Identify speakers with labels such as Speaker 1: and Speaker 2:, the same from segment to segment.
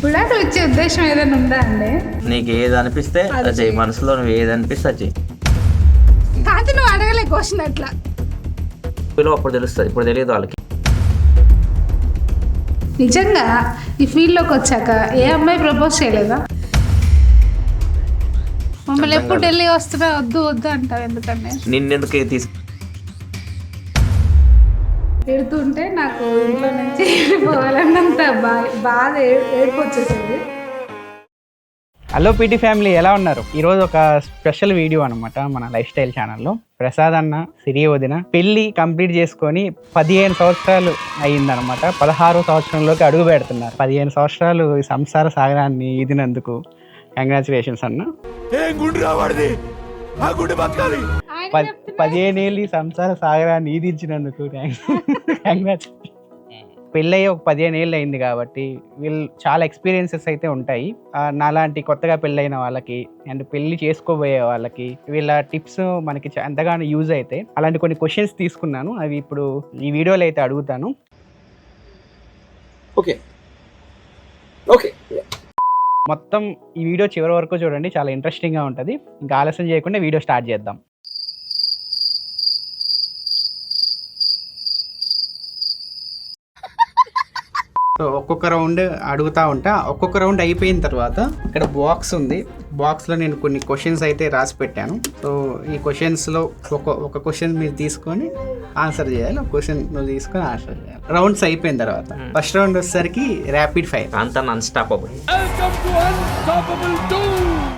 Speaker 1: విడాకులు ఇచ్చే ఉద్దేశం ఏదైనా ఉందా అండి?
Speaker 2: నీకు ఏది అనిపిస్తే అది చెయ్యి, మనసులో నువ్వు ఏది అనిపిస్తే అది చెయ్యి.
Speaker 1: కాదు, నువ్వు అడగలే క్వశ్చన్ అట్లా.
Speaker 2: అప్పుడు తెలుస్తుంది, ఇప్పుడు తెలియదు వాళ్ళకి.
Speaker 1: నిజంగా ఈ ఫీల్డ్లోకి వచ్చాక ఏ అమ్మాయి ప్రపోజ్ చేయలేదా? మమ్మల్ని ఎప్పుడు ఢిల్లీ వస్తున్నా వద్దు వద్దు అంటావు ఎందుకంటే
Speaker 2: నిన్నెందుకు
Speaker 1: తిడుతుంటే నాకు ఇంట్లో నుంచి వెళ్ళిపోవాలన్నంత బాగా ఏడుపు వచ్చేసింది.
Speaker 3: హలో పీటీ ఫ్యామిలీ, ఎలా ఉన్నారు? ఈరోజు ఒక స్పెషల్ వీడియో అనమాట మన లైఫ్ స్టైల్ ఛానల్లో. ప్రసాద్ అన్న, సిరి వదిన పెళ్ళి కంప్లీట్ చేసుకొని 15 సంవత్సరాలు అయ్యిందనమాట. 16వ సంవత్సరంలోకి అడుగు పెడుతున్నారు. 15 సంవత్సరాలు ఈ సంసార సాగరాన్ని ఈదినందుకు కంగ్రాచులేషన్స్ అన్న. 15 ఏళ్ళు ఈ సంసార సాగరాన్ని ఈదించినందుకు కంగ్రాచులేషన్స్. పెళ్ళయ్యి ఒక 15 ఏళ్ళు అయింది కాబట్టి వీళ్ళు చాలా ఎక్స్పీరియన్సెస్ అయితే ఉంటాయి. నాలాంటి కొత్తగా పెళ్ళైన వాళ్ళకి అండ్ పెళ్లి చేసుకోబోయే వాళ్ళకి వీళ్ళ టిప్స్ మనకి ఎంతగానో యూజ్ అయితే అలాంటి కొన్ని క్వశ్చన్స్ తీసుకున్నాను. అవి ఇప్పుడు ఈ వీడియోలో అయితే అడుగుతాను. మొత్తం ఈ వీడియో చివరి వరకు చూడండి, చాలా ఇంట్రెస్టింగ్గా ఉంటుంది. ఇంకా ఆలస్యం చేయకుండా వీడియో స్టార్ట్ చేద్దాం. సో ఒక్కొక్క రౌండ్ అడుగుతూ ఉంటా. ఒక్కొక్క రౌండ్ అయిపోయిన తర్వాత ఇక్కడ బాక్స్ ఉంది. బాక్స్లో నేను కొన్ని క్వశ్చన్స్ అయితే రాసి పెట్టాను. సో ఈ క్వశ్చన్స్లో ఒక క్వశ్చన్ మీరు తీసుకొని ఆన్సర్ చేయాలి, ఒక క్వశ్చన్ నువ్వు తీసుకొని ఆన్సర్ చేయాలి. రౌండ్స్ అయిపోయిన తర్వాత ఫస్ట్ రౌండ్ వచ్చేసరికి ర్యాపిడ్ ఫైర్.
Speaker 2: అంతా అన్స్టాపబుల్.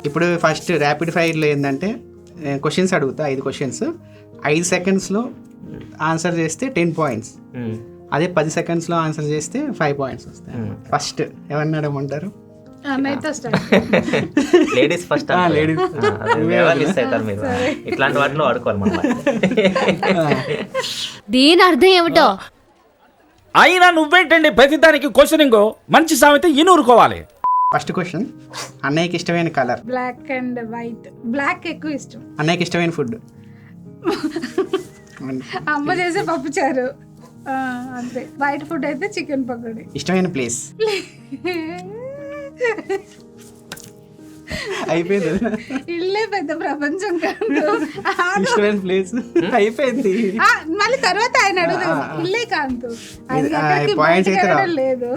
Speaker 3: ఇప్పుడు ఫస్ట్ ర్యాపిడ్ ఫైర్లో ఏంటంటే క్వశ్చన్స్ అడుగుతా, 5 క్వశ్చన్స్. 5 సెకండ్స్లో ఆన్సర్ చేస్తే 10 పాయింట్స్. అదే 10 సెకండ్స్లో ఆన్సర్ చేస్తే 5 పాయింట్స్ వస్తాయి. ఫస్ట్ ఎవరిని అడగమంటారు?
Speaker 2: Ladies first. ఇట్లాంటి వాటిలో ఆడుకోవాలి మనం.
Speaker 4: దీని అర్థం ఏమిటో
Speaker 5: అయినా నువ్వేంటండి ప్రతిదానికి క్వశ్చనింగ్? మంచి సామెత ఈనూరుకోవాలి.
Speaker 3: ఫస్ట్ క్వశ్చన్, అన్నయ్యకి ఇష్టమైన colour?
Speaker 1: Black and white. Black ఎక్కువ ఇష్టం.
Speaker 3: అన్నయ్యకి ఇష్టమైన ఫుడ్?
Speaker 1: అమ్మ చేసే పప్పుచారు అంతే. వైట్ ఫుడ్ అయితే చికెన్ పకోడీ.
Speaker 3: ఇష్టమైన ప్లేస్? అయిపోయింది.
Speaker 1: ఇల్లే పెద్ద ప్రపంచం కాదు.
Speaker 3: ఇష్టమైన ప్లేస్ అయిపోయింది.
Speaker 1: మళ్ళీ తర్వాత ఆయన అడుగుతాడు, ఇల్లే కాదు లేదు,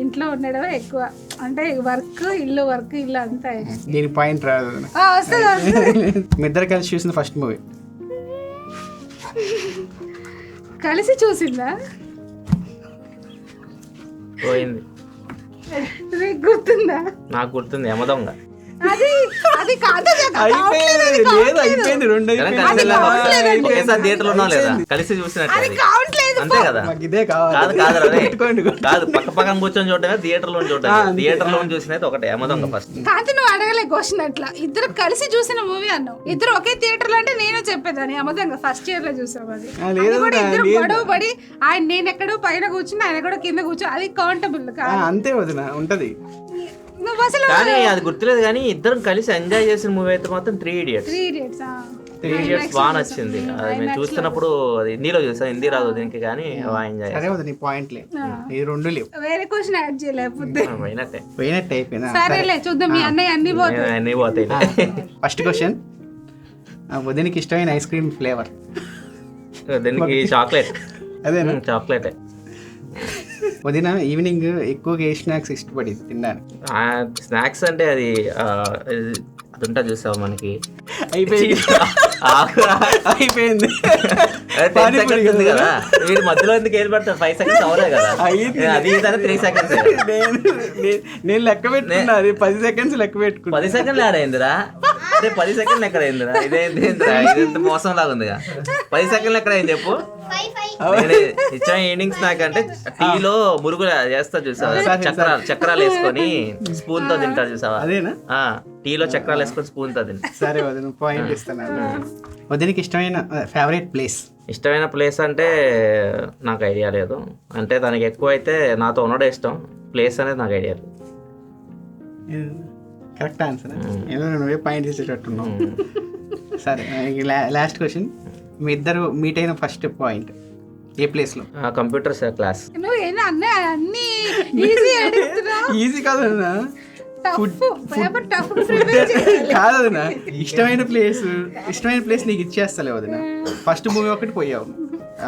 Speaker 1: ఇంట్లో ఉండడమే ఎక్కువ. అంటే వర్క్ ఇల్లు వర్క్ ఇల్లు అంతా.
Speaker 3: దీని పాయింట్ రాదు. మీ ఇద్దరు కలిసి చూసిన ఫస్ట్ మూవీ?
Speaker 1: కలిసి చూసిందా?
Speaker 2: పోయింది.
Speaker 1: నీకు గుర్తుందా?
Speaker 2: నాకు గుర్తుంది, యమదొంగ.
Speaker 1: అది కాదు.
Speaker 2: థియేటర్ లో లేదా కలిసి చూసినట్టు అంతే కదా? కాదు, పక్క పక్కన కూర్చొని చూడటమే థియేటర్ లో చూడటం. థియేటర్ లో చూసినది ఒకటే, యమదొంగ ఫస్ట్.
Speaker 1: కాదు, నువ్వు అడగలే క్వశ్చన్ అట్లా. ఇద్దరు కలిసి చూసిన మూవీ అన్నావు. ఇద్దరు ఒకే థియేటర్ లో అంటే నేను చెప్పేదాన్ని యమదొంగ ఫస్ట్ ఇయర్ లో చూసావు. అది ఇద్దరు గొడవ పడి ఆయన నేను ఎక్కడో పైన కూర్చుని ఆయన కూడా కింద కూర్చొని, అది కౌంటబుల్ కాదు.
Speaker 3: అంతే వదిన ఉంటది.
Speaker 2: కానీ అది గుర్తులేదు. కానీ ఇద్దరం కలిసి ఎంజాయ్ చేసిన మూవీ అయితే మాత్రం 3 Idiots. 3 Idiots బాగా నచ్చింది. అది మేము చూస్తున్నప్పుడు అది హిందీలో చూసాం. హిందీ రాదు దీనికి, కానీ బాగా ఎంజాయ్.
Speaker 1: వేరే క్వశ్చన్ యాడ్ చేయలేకపోతే
Speaker 2: పోయినట్టే
Speaker 3: అయిపోయింది.
Speaker 1: సరేలే చూద్దాం. మీ అన్నయ్య
Speaker 2: అన్ని పోతాయి.
Speaker 3: ఫస్ట్ క్వశ్చన్, వదినికి ఇష్టమైన ఐస్ క్రీమ్ ఫ్లేవర్?
Speaker 2: దీనికి చాక్లెట్.
Speaker 3: అదే
Speaker 2: చాక్లెటే.
Speaker 3: వదిన ఈవినింగ్ ఎక్కువగా ఏ స్నాక్స్ ఇష్టపడి తిన్నాను?
Speaker 2: స్నాక్స్ అంటే అది ఉంటుంది చూసావు మనకి.
Speaker 3: అయిపోయింది.
Speaker 2: 10 seconds ఉంది కదా, మీరు మధ్యలో ఎందుకు ఏది పడతారు? 5 seconds అవలే కదా. అది 3 seconds.
Speaker 3: నేను లెక్క పెట్టుకున్నా, అది 10 seconds లెక్క పెట్టుకున్నా.
Speaker 2: 10 seconds ఆడైందిరా? అదే 10 seconds ఎక్కడ అయిందిరా? ఇదేంటిరా? ఇదంత మోసం లాగా ఉందిగా. 10 seconds ఎక్కడ అయింది చెప్పు. ఇచ్చిన ఈవినింగ్ స్నాక్ అంటే టీలో మురుగులు చేస్తా చూసావా? చక్రాలు వేసుకొని స్పూన్ తో తింటారు చూసావా?
Speaker 3: అదేనా?
Speaker 2: టీలో చక్రాలు వేసుకొని స్పూన్ తో తింటా.
Speaker 3: సరే వదిన, పాయింట్ ఇస్తాను. వదినికి ఇష్టమైన ఫేవరెట్ ప్లేస్?
Speaker 2: ఇష్టమైన ప్లేస్ అంటే నాకు ఐడియా లేదు. అంటే దానికి ఎక్కువ అయితే నాతో ఉండడం ఇష్టం. ప్లేస్ అనేది నాకు ఐడియా లేదు.
Speaker 3: Correct answer. ఏదో నువ్వే పాయింట్ ఇచ్చేటట్టున్నావు. సరే, లాస్ట్ క్వశ్చన్. మీ ఇద్దరు మీట్ అయిన ఫస్ట్ పాయింట్ ఏ ప్లేస్ లో?
Speaker 2: Computer class.
Speaker 1: నువ్వు ఏనా అన్ని ఈజీ అడుగుతున్నావు.
Speaker 3: ఈజీ కాదన్నా,
Speaker 1: పేపర్ టఫ్ ప్రిపేర్
Speaker 3: కాదన్నా. ఇష్టమైన ప్లేస్ నీకు ఇచ్చేస్తలే వదిన. ఫస్ట్ మూవీ ఒకటి పోయావు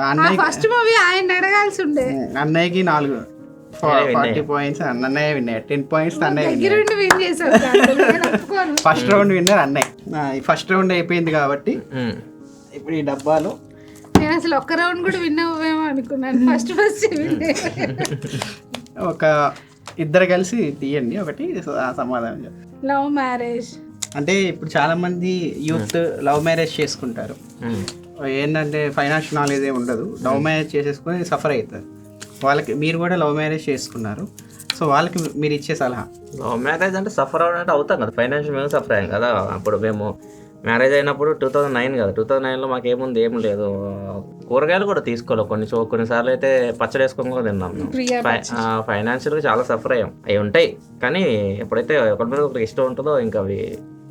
Speaker 3: అన్నయ్య.
Speaker 1: ఫస్ట్ మూవీ ఆయన అడగాల్సి ఉండే.
Speaker 3: అన్నయ్యకి 40 పాయింట్స్, అన్నయ్య విన్నారు 10 పాయింట్స్. అన్నయ్య
Speaker 1: విన్ చేశారు.
Speaker 3: ఫస్ట్ రౌండ్ విన్నర్ అన్నయ్య. ఫస్ట్ రౌండ్ అయిపోయింది కాబట్టి ఇప్పుడు ఈ డబ్బాలో
Speaker 1: నేను అసలు ఒక్క రౌండ్ కూడా విన్ అవ్వేమో అనుకున్నాను. ఫస్ట్
Speaker 3: ఒక ఇద్దరు కలిసి తీయండి ఒకటి సమాధానం.
Speaker 1: లవ్ మ్యారేజ్
Speaker 3: అంటే ఇప్పుడు చాలా మంది యూత్ లవ్ మ్యారేజ్ చేసుకుంటారు. ఏంటంటే ఫైనాన్షియల్ నాలెడ్జ్ ఏమి ఉండదు, లవ్ మ్యారేజ్ చేసేసుకొని సఫర్ అవుతారు. వాళ్ళకి మీరు కూడా లవ్ మ్యారేజ్ చేసుకున్నారు, సో వాళ్ళకి మీరు ఇచ్చే సలహా?
Speaker 2: లవ్ మ్యారేజ్ అంటే సఫర్ అవ్వడం అవుతాం కదా, ఫైనాన్షియల్ మేము సఫర్ అయ్యాం కదా. అప్పుడు మేము మ్యారేజ్ అయినప్పుడు 2009 కదా, 2009లో మాకు ఏముంది, ఏం లేదు. కూరగాయలు కూడా తీసుకోవాలి కొన్నిసార్లు అయితే పచ్చడి వేసుకొని కూడా తిన్నాం. ఫైనాన్షియల్గా చాలా సఫర్ అయ్యాం. అవి ఉంటాయి కానీ ఎప్పుడైతే ఒకరి మీద ఒకరికి ఇష్టం ఉంటుందో ఇంకా అవి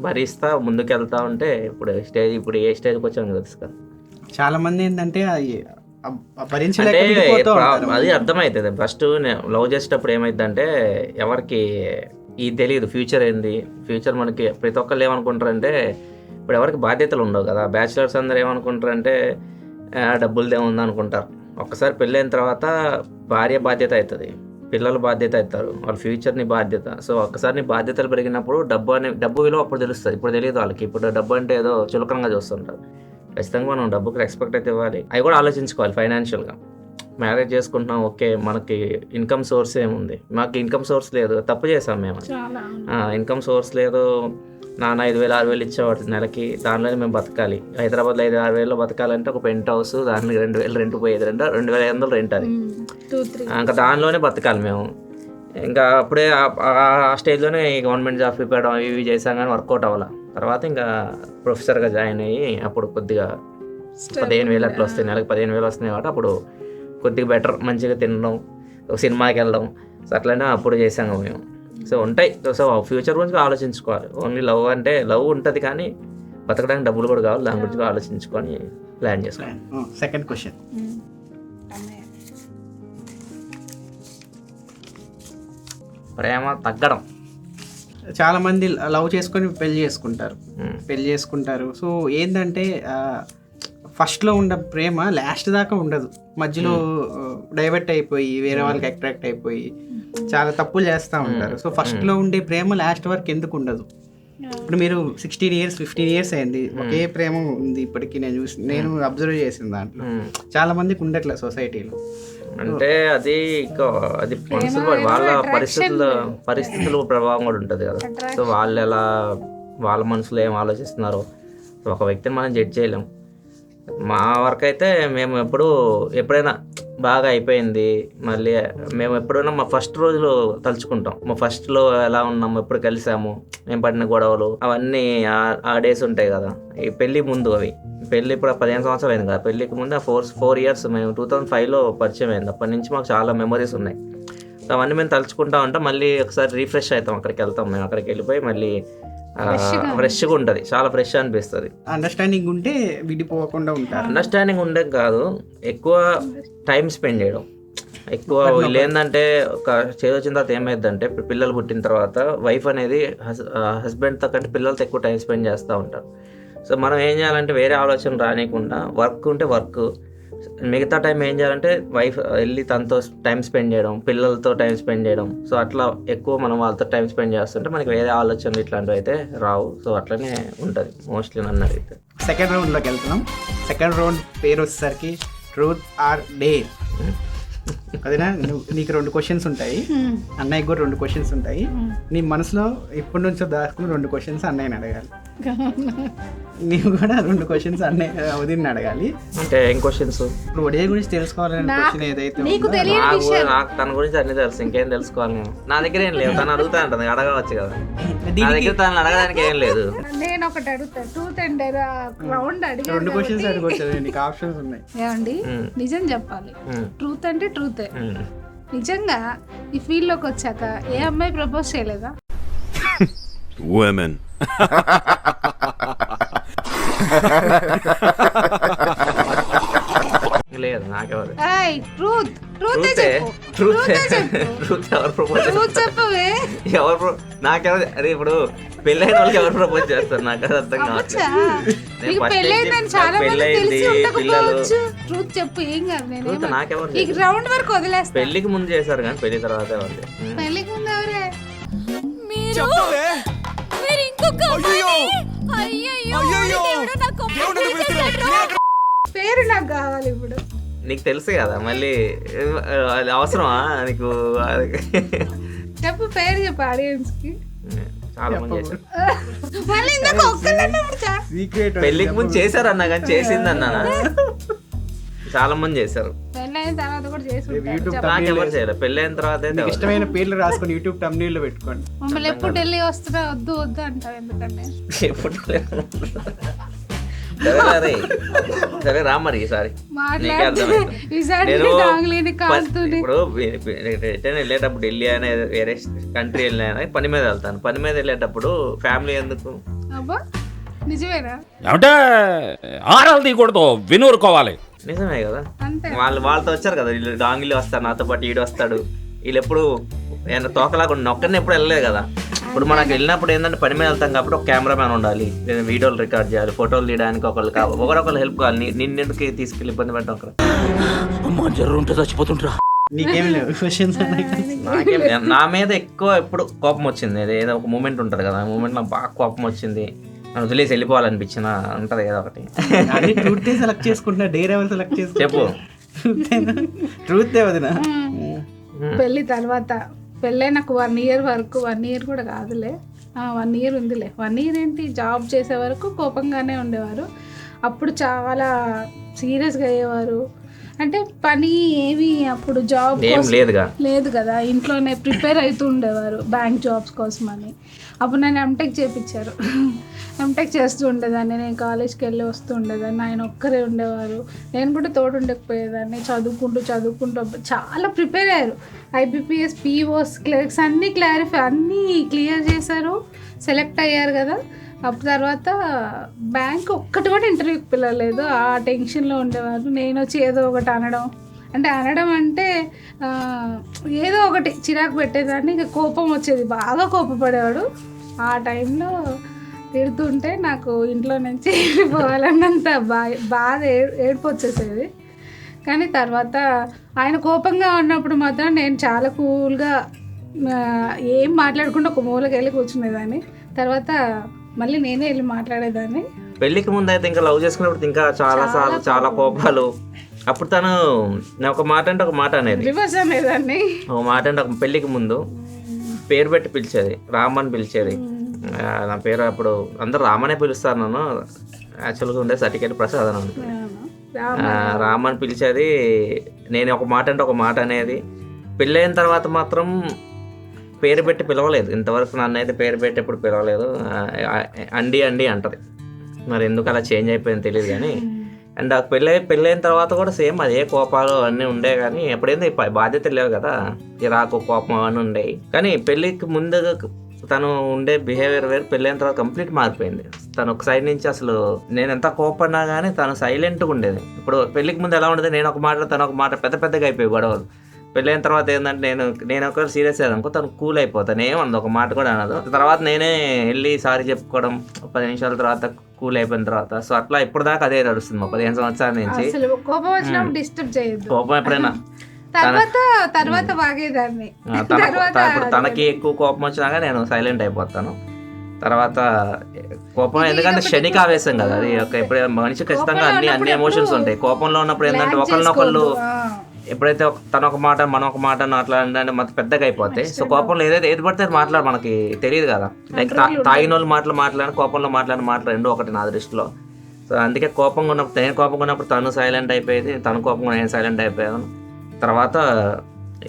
Speaker 2: భరిస్తా ముందుకు వెళ్తా ఉంటే ఇప్పుడు ఏ స్టేజ్కి వచ్చాము తెలుసు కదా.
Speaker 3: చాలా మంది ఏంటంటే
Speaker 2: అది అర్థమవుతుంది. ఫస్ట్ లవ్ చేసేటప్పుడు ఏమైందంటే ఎవరికి ఇది తెలియదు ఫ్యూచర్ ఏంది. ఫ్యూచర్ మనకి ప్రతి ఒక్కళ్ళు ఏమనుకుంటారంటే ఇప్పుడు ఎవరికి బాధ్యతలు ఉండవు కదా. బ్యాచిలర్స్ అందరూ ఏమనుకుంటారంటే డబ్బులదే ఉంది అనుకుంటారు. ఒక్కసారి పెళ్ళైన తర్వాత భార్య బాధ్యత అవుతుంది, పిల్లల బాధ్యత అవుతారు, వాళ్ళ ఫ్యూచర్ని బాధ్యత. సో ఒక్కసారి నీ బాధ్యతలు పెరిగినప్పుడు డబ్బు విలువ అప్పుడు తెలుస్తుంది. ఇప్పుడు తెలియదు వాళ్ళకి. ఇప్పుడు డబ్బు అంటే ఏదో చులకనంగా చూస్తుంటారు. ఖచ్చితంగా మనం డబ్బుకి రెస్పెక్ట్ అయితే ఇవ్వాలి. అవి కూడా ఆలోచించుకోవాలి ఫైనాన్షియల్గా. మ్యారేజ్ చేసుకుంటున్నాం, ఓకే మనకి ఇన్కమ్ సోర్స్ ఏముంది, మాకు ఇన్కమ్ సోర్స్ లేదు, తప్పు చేసాం మేము. ఇన్కమ్ సోర్స్ లేదు, నాన్న 5,000 6,000 ఇచ్చేవాడు నెలకి, దానిలోనే మేము బతకాలి. హైదరాబాద్లో 5,000 6,000 బతకాలంటే ఒక పెంట్ హౌస్, దానికి 2,000 రెంట్ పోయేది, 2,500 రెంట్. అది ఇంకా దానిలోనే బతకాలి మేము. ఇంకా అప్పుడే ఆ స్టేజ్లోనే గవర్నమెంట్ జాబ్ ప్రిపేర్ ఇవి చేసాం కానీ వర్కౌట్ అవ్వాలి. తర్వాత ఇంకా ప్రొఫెసర్గా జాయిన్ అయ్యి అప్పుడు కొద్దిగా 15,000 అట్లా వస్తాయి, నెలకు 15,000 వస్తున్నాయి కాబట్టి అప్పుడు కొద్దిగా బెటర్, మంచిగా తినడం, సినిమాకి వెళ్ళడం, సో అట్లనే అప్పుడు చేసాము మేము. సో ఉంటాయి. సో ఫ్యూచర్ గురించి ఆలోచించుకోవాలి. ఓన్లీ లవ్ అంటే లవ్ ఉంటుంది కానీ బతకడానికి డబ్బులు కూడా కావాలి, దాని గురించి ఆలోచించుకొని ప్లాన్ చేసుకోవాలి.
Speaker 3: సెకండ్ క్వశ్చన్,
Speaker 2: ప్రేమ తగ్గడం.
Speaker 3: చాలా మంది లవ్ చేసుకొని పెళ్లి చేసుకుంటారు. సో ఏంటంటే ఫస్ట్లో ఉన్న ప్రేమ లాస్ట్ దాకా ఉండదు, మధ్యలో డైవర్ట్ అయిపోయి వేరే వాళ్ళకి అట్రాక్ట్ అయిపోయి చాలా తప్పులు చేస్తూ ఉంటారు. సో ఫస్ట్లో ఉండే ప్రేమ లాస్ట్ వరకు ఎందుకు ఉండదు? ఇప్పుడు మీరు 16 years 15 years అయింది, ఒకే ప్రేమ ఉంది ఇప్పటికీ. నేను అబ్జర్వ్ చేసిన దాంట్లో చాలా మందికి ఉండట్లే సొసైటీలో.
Speaker 2: అంటే అది మనుషులు వాళ్ళ పరిస్థితుల ప్రభావం కూడా ఉంటుంది కదా. సో వాళ్ళ మనసులో ఏం ఆలోచిస్తున్నారో ఒక వ్యక్తిని మనం జడ్జ్ చేయలేం. మా వరకు అయితే మేము ఎప్పుడైనా బాగా అయిపోయింది, మళ్ళీ మేము ఎప్పుడైనా మా ఫస్ట్ రోజులు తలుచుకుంటాం. మా ఫస్ట్లో ఎలా ఉన్నాము, ఎప్పుడు కలిసాము, మేము పడిన గొడవలు, అవన్నీ ఆ డేస్ ఉంటాయి కదా. ఈ పెళ్ళి ముందు అవి, పెళ్ళి ఇప్పుడు 15 సంవత్సరాలు అయింది కదా, పెళ్ళికి ముందు ఆ 4 years మేము 2005లో పరిచయం అయింది. అప్పటి నుంచి మాకు చాలా మెమరీస్ ఉన్నాయి. సో అవన్నీ మేము తలుచుకుంటా ఉంటాం. మళ్ళీ ఒకసారి రీఫ్రెష్ అవుతాం, అక్కడికి వెళ్తాం. మేము అక్కడికి వెళ్ళిపోయి మళ్ళీ ఫ్రెష్గా ఉంటుంది, చాలా ఫ్రెష్ అనిపిస్తుంది.
Speaker 3: అండర్స్టాండింగ్ ఉంటే విడిపోకుండా ఉంటారు.
Speaker 2: అండర్స్టాండింగ్ ఉండే కాదు, ఎక్కువ టైం స్పెండ్ చేయడం. ఎక్కువ వీళ్ళు ఏంటంటే ఒక చేదు వచ్చిన తర్వాత ఏమైందంటే ఇప్పుడు పిల్లలు పుట్టిన తర్వాత వైఫ్ అనేది హస్బెండ్తో కంటే పిల్లలతో ఎక్కువ టైం స్పెండ్ చేస్తూ ఉంటారు. సో మనం ఏం చేయాలంటే వేరే ఆలోచన రానియకుండా వర్క్ ఉంటే వర్క్, మిగతా టైం ఏం చేయాలంటే వైఫ్ వెళ్ళి తనతో టైం స్పెండ్ చేయడం, పిల్లలతో టైం స్పెండ్ చేయడం. సో అట్లా ఎక్కువ మనం వాళ్ళతో టైం స్పెండ్ చేస్తుంటే మనకి వేరే ఆలోచనలు ఇట్లాంటివి అయితే రావు. సో అట్లనే ఉంటుంది మోస్ట్లీ నన్ను అడిగితే.
Speaker 3: సెకండ్ రౌండ్లోకి వెళ్తున్నాం. సెకండ్ రౌండ్ పేరు వచ్చేసరికి ట్రూత్ ఆర్ డేర్. అదేనా, నీకు 2 questions ఉంటాయి, అన్నయ్యకి కూడా 2 questions ఉంటాయి. నీ మనసులో ఇప్పటి నుంచో దాచుకుని 2 questions అన్నయ్యని అడగాలి. నీవు కూడా 2 questions అన్నయ్య ఉదయని అడగాలి.
Speaker 2: అంటే ఏం క్వశ్చన్స్?
Speaker 3: ఇప్పుడు ఒడే గురించి తెలుసుకోవాలని క్వశ్చన్ ఏదైతే
Speaker 2: నాకు తన గురించి అన్ని తెలుసు, ఇంకేం తెలుసుకోవాలి నేను? నా దగ్గర ఏం లేదు, తను అడుగుతా ఉంటుంది, అడగవచ్చు కదా. నా దగ్గర తను అడగడానికి ఏం లేదు.
Speaker 1: నేను ఒకటి అడుగుతా, ట్రూత్ అండ్ రౌండ్ అడిగి
Speaker 3: 2 questions అడగవచ్చు, నీకు ఆప్షన్స్ ఉన్నాయి.
Speaker 1: ఏమండి నిజం చెప్పాలి, ట్రూత్ అంటే ట్రూతే. నిజంగా ఈ ఫీల్డ్ లోకి వచ్చాక ఏ అమ్మాయి ప్రపోజ్ చేయలేదా?
Speaker 4: Women.
Speaker 2: లేదు నాకెవరు
Speaker 1: ట్రూత్
Speaker 2: ఎవరు ప్రపోజ్
Speaker 1: చెప్పవే.
Speaker 2: నాకెవరు అరే ఇప్పుడు పెళ్ళైన వాళ్ళకి ఎవరు ప్రపోజ్ చేస్తారు నాకు అది అర్థం కావట్లేదు.
Speaker 1: పెళ్ళైందని చాలా మంది
Speaker 2: పెళ్ళైంది
Speaker 1: తెలిసి
Speaker 2: పిల్లలు
Speaker 1: ఉండకపోవచ్చు. ట్రూత్ చెప్పు, ఏం కాదు.
Speaker 2: ట్రూత్
Speaker 1: నేను
Speaker 2: నాకెవరు
Speaker 1: ఈ రౌండ్ వరకు వదిలేస్తా.
Speaker 2: పెళ్లికి ముందు చేశారు కానీ పెళ్లి తర్వాత వాళ్ళు
Speaker 1: పెళ్ళికి ముందు ఎవరే?
Speaker 6: మీరు ఇంకొక అయ్యయ్యో
Speaker 1: పేరు నాకు కావాలి ఇప్పుడు.
Speaker 2: నీకు తెలుసు కదా మళ్ళీ అది అవసరమా నీకు?
Speaker 1: చెప్పు, పేరు చెప్పు ఆడియన్స్ కి.
Speaker 2: చాలా మంది చేశారు
Speaker 1: మళ్ళీ ఇందాక ఒక్కళ్ళన్నప్పుడు
Speaker 3: సీక్రెట్
Speaker 2: పెళ్లికి ముందు చేశారు అన్నా కానీ చేసింది అన్నా చాలా మంది చేశారు.
Speaker 1: పెళ్ళైన తర్వాత కూడా చేసి ఉంటారు.
Speaker 3: యూట్యూబ్
Speaker 1: చెప్పు.
Speaker 2: నాకెవరు చేయలేదు పెళ్ళైన తర్వాత అయితే ఎవరు.
Speaker 3: ఇష్టమైన పేర్లు రాసుకొని యూట్యూబ్ thumbnail లో పెట్టుకోండి.
Speaker 1: మమ్మల్ని ఎప్పుడు ఢిల్లీ వస్తున్నా వద్దు వద్దు అంటావు ఎందుకంటే?
Speaker 2: ఎప్పుడు సరే అరే సరే రా మరి ఈసారి నీకే అర్థమైంది. ఇప్పుడు రిటర్న్ వెళ్ళేటప్పుడు ఢిల్లీ అనే వేరే కంట్రీ వెళ్ళినా పని మీద వెళ్తాను. పని మీద వెళ్ళేటప్పుడు ఫ్యామిలీ ఎందుకు?
Speaker 1: అబ్బా నిజమేనా?
Speaker 5: ఏమంటే ఆరాలు తీయకూడదు, వినూరుకోవాలి.
Speaker 2: నిజమే కదా,
Speaker 1: అంతే.
Speaker 2: వాళ్ళతో వచ్చారు కదా వీళ్ళు. డాంగిలు వస్తారు నాతో పాటు, ఈడు వస్తాడు. వీళ్ళు ఎప్పుడు ఏమన్నా తోకలాగా ఒక్కరిని ఎప్పుడు వెళ్ళలేదు కదా. ఇప్పుడు మనకు వెళ్ళినప్పుడు ఏంటంటే పని మీద వెళ్తాం కాబట్టి ఒక కెమెరామ్యాన్ ఉండాలి, వీడియోలు రికార్డ్ చేయాలి, ఫోటోలు తీయడానికి ఒకరొకరు హెల్ప్ కావాలి. నిన్నెందుకు తీసుకెళ్ళి ఇబ్బంది పెట్టడం అక్కడ?
Speaker 3: నీకేమి లేవు క్వశ్చన్స్?
Speaker 2: నా మీద ఎక్కువ ఎప్పుడు కోపం వచ్చింది. ఏదో ఒక మూమెంట్ ఉంటుంది కదా, ఆ మూమెంట్ నాకు బాగా కోపం వచ్చింది, నన్ను వదిలేసి వెళ్ళిపోవాలనిపించిన ఉంటది కదా ఒకటి.
Speaker 3: అదే ట్రూత్ సెలెక్ట్ చేసుకుంటున్నా, డేర్ ఎవరు సెలెక్ట్ చేసుకుంటా?
Speaker 2: చెప్పు.
Speaker 3: ట్రూత్ వదినా.
Speaker 1: పెళ్ళి తర్వాత పెళ్ళైనాక 1 year వరకు, 1 year కూడా కాదులే, 1 year ఉందిలే. 1 year ఏంటి, జాబ్ చేసే వరకు కోపంగానే ఉండేవారు. అప్పుడు చాలా సీరియస్గా అయ్యేవారు. అంటే పని ఏమి అప్పుడు జాబ్ లేదు కదా, ఇంట్లోనే ప్రిపేర్ అవుతూ ఉండేవారు బ్యాంక్ జాబ్స్ కోసం అని. అప్పుడు నన్ను ఎంటెక్ చేయించారు. ఎంటెక్ చేస్తూ ఉండేదాన్ని, నేను కాలేజ్కి వెళ్ళి వస్తూ ఉండేదాన్ని. ఆయన ఒక్కరే ఉండేవారు, నేను కూడా తోడు ఉండకపోయేదాన్ని. చదువుకుంటూ చాలా ప్రిపేర్ అయ్యారు. IBPS, POs, క్లర్క్స్ అన్నీ అన్నీ క్లియర్ చేశారు, సెలెక్ట్ అయ్యారు కదా. అప్పుడు తర్వాత బ్యాంక్ ఒక్కటి కూడా ఇంటర్వ్యూకి పిలవలేదు. ఆ టెన్షన్లో ఉండేవారు. నేను వచ్చి ఏదో ఒకటి అనడం అంటే ఏదో ఒకటి చిరాకు పెట్టేదాన్ని. ఇంకా కోపం వచ్చేది, బాగా కోపపడేవాడు. ఆ టైంలో తిడుతుంటే నాకు ఇంట్లో నుంచి వెళ్ళిపోవాలన్నంత బాధ ఏడుపు వచ్చేసేది. కానీ తర్వాత ఆయన కోపంగా ఉన్నప్పుడు మాత్రం నేను చాలా కూల్గా ఏం మాట్లాడకుండా ఒక మూలకి వెళ్ళి కూర్చునేదాన్ని. తర్వాత మళ్ళీ నేనే వెళ్ళి మాట్లాడేదాన్ని.
Speaker 2: పెళ్లికి ముందు అయితే ఇంకా లవ్ చేసుకున్నప్పుడు ఇంకా చాలా కోపాలు. అప్పుడు తను ఒక మాట అంటే ఒక మాట అనేది,
Speaker 1: రివర్స్ అనేదాన్ని.
Speaker 2: ఒక మాట అంటే ఒక పెళ్లికి ముందు పేరు పెట్టి పిలిచేది, రామ్ అని పిలిచేది. నా పేరు అప్పుడు అందరు రామనే పిలుస్తారు. నన్ను యాక్చువల్గా ఉండే సర్టిఫికేట్ ప్రసాద్ అని ఉంటుంది. రామ్ అని పిలిచేది. నేను ఒక మాట అంటే ఒక మాట అనేది. పెళ్ళైన తర్వాత మాత్రం పేరు పెట్టి పిలవలేదు ఇంతవరకు. నన్ను అయితే పేరు పెట్టి ఎప్పుడు పిలవలేదు. అండి అంటది. మరి ఎందుకు అలా చేంజ్ అయిపోయింది తెలియదు కానీ. అండ్ పెళ్ళైన తర్వాత కూడా సేమ్ అదే కోపాలు అన్నీ ఉండే కానీ ఎప్పుడైంది బాధ్యత లేవు కదా, ఇరాకు కోపం అవన్నీ ఉండేవి. కానీ పెళ్ళికి ముందు తను ఉండే బిహేవియర్ వేరు, పెళ్ళైన తర్వాత కంప్లీట్ మారిపోయింది. తను ఒక సైడ్ నుంచి అసలు నేను ఎంత కోపడినా కానీ తను సైలెంట్గా ఉండేది. ఇప్పుడు పెళ్ళికి ముందు ఎలా ఉండేది, నేను ఒక మాట తను ఒక మాట, పెద్దగా అయిపోయి గొడవలు. పెళ్ళైన తర్వాత ఏంటంటే నేను ఒకవేళ సీరియస్ అయ్యానుకో తను కూల్ అయిపోతాను, ఏమన్నది ఒక మాట కూడా అనదు. తర్వాత నేనే వెళ్ళి సారీ చెప్పుకోవడం, 10 నిమిషాల తర్వాత కూల్ అయిపోయిన తర్వాత. సో అట్లా ఇప్పుడు దాకా అదే నడుస్తుంది 15 సంవత్సరాల నుంచి.
Speaker 1: కోపం వచ్చినప్పుడు డిస్టర్బ్ చేయదు.
Speaker 2: కోపం ఎప్పుడైనా
Speaker 1: తర్వాత వాగేదాన్ని.
Speaker 2: ఇప్పుడు తనకి ఎక్కువ కోపం వచ్చినాక నేను సైలెంట్ అయిపోతాను. తర్వాత కోపం ఎందుకంటే క్షణిక ఆవేశం కదా అది. ఇప్పుడు మనిషి ఖచ్చితంగా అన్ని ఎమోషన్స్ ఉంటాయి. కోపంలో ఉన్నప్పుడు ఏంటంటే ఒకరినొకళ్ళు ఎప్పుడైతే తన ఒక మాట మనం ఒక మాట మాట్లాడాలంటే మొత్తం పెద్దగా అయిపోతాయి. సో కోపంలో ఏది పడితే మాట్లాడు మనకి తెలియదు కదా. లైక్ తాగిన వాళ్ళు మాట్లాడిన కోపంలో మాట్లాడిన రెండు ఒకటి నా దృష్టిలో. సో అందుకే కోపంగా ఉన్నప్పుడు నేను కోపంగా ఉన్నప్పుడు తను సైలెంట్ అయిపోయేది, తను కోపంగా నేను సైలెంట్ అయిపోయాను. తర్వాత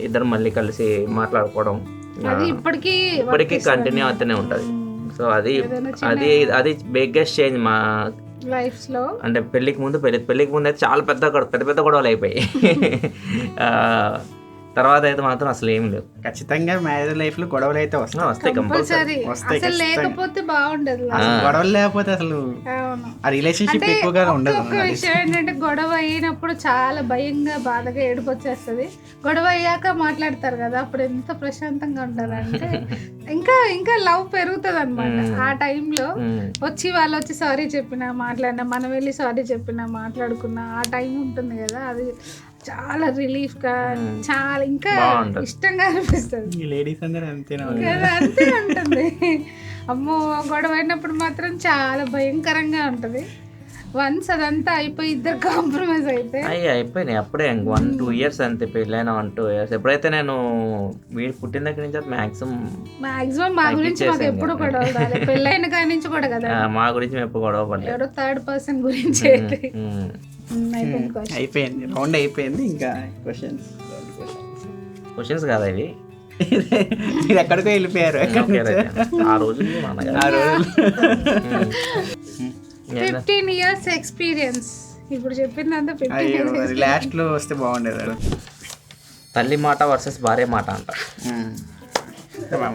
Speaker 2: ఇద్దరు మళ్ళీ కలిసి మాట్లాడుకోవడం ఇప్పటికీ కంటిన్యూ అవుతూనే ఉంటుంది. సో అది బిగ్గెస్ట్ చేంజ్ మా
Speaker 1: లైఫ్ లో.
Speaker 2: అంటే పెళ్ళికి ముందు అయితే చాలా పెద్ద గొడవలు అయిపోయాయి. తర్వాత అయితే మాత్రం అసలు ఏం లేవు.
Speaker 3: ఖచ్చితంగా మ్యారేజ్ లైఫ్ లో గొడవలు అయితే వస్తాయి.
Speaker 2: వస్తాయి కంపల్సరీ.
Speaker 1: కంపల్సరీ అసలు లేకపోతే బాగుండదు.
Speaker 3: గొడవలు లేకపోతే అసలు
Speaker 1: అవును.
Speaker 3: ఆ రిలేషన్షిప్ ఎక్కువగా ఉండదు.
Speaker 1: ఒక విషయం ఏంటంటే గొడవ అయినప్పుడు చాలా భయంగా బాధగా ఏడుపు వచ్చేస్తుంది. గొడవ అయ్యాక మాట్లాడతారు కదా, అప్పుడు ఎంత ప్రశాంతంగా ఉంటుంది అంటే ఇంకా ఇంకా లవ్ పెరుగుతుంది అనమాట. ఆ టైంలో వాళ్ళు వచ్చి సారీ చెప్పినా మాట్లాడినా, మనం వెళ్ళి సారీ చెప్పినా మాట్లాడుకున్నా ఆ టైం ఉంటుంది కదా, అది చాలా రిలీఫ్ గా చాలా ఇంకా ఇష్టంగా అనిపిస్తుంది.
Speaker 3: లేడీస్ అందరూ అంతేనా
Speaker 1: అంతే ఉంటుంది. అమ్మో గొడవ అయినప్పుడు మాత్రం చాలా భయంకరంగా ఉంటుంది. వన్స్ అదంతా అయిపోయి ఇద్దరు కాంప్రమైజ్
Speaker 2: అయిపోయినాయి అప్పుడే 1-2 years అంతే, పెళ్ళైన 1-2 years. ఎప్పుడైతే నేను వీడు పుట్టిన దగ్గర నుంచి
Speaker 1: మాక్సిమం మా గురించి మాకు ఎప్పుడు గొడవ రాలేదు. పెళ్ళైన కాడి నుంచి కూడా కదా,
Speaker 2: మా గురించి మేము ఎప్పుడు గొడవ పడలేదు.
Speaker 1: ఎవరో థర్డ్ పర్సన్ గురించి అయితే.
Speaker 3: అయిపోయింది, రౌండ్ అయిపోయింది. ఇంకా
Speaker 2: క్వశ్చన్స్ కాదా ఇవి?
Speaker 3: మీరు ఎక్కడికో వెళ్ళిపోయారు.
Speaker 2: ఆ రోజు
Speaker 1: 15 years ఎక్స్పీరియన్స్ ఇప్పుడు చెప్పిందంతా 15 years.
Speaker 3: లాస్ట్ లో వస్తే బాగుండేది.
Speaker 2: తల్లి మాట వర్సెస్ భార్య మాట అంట.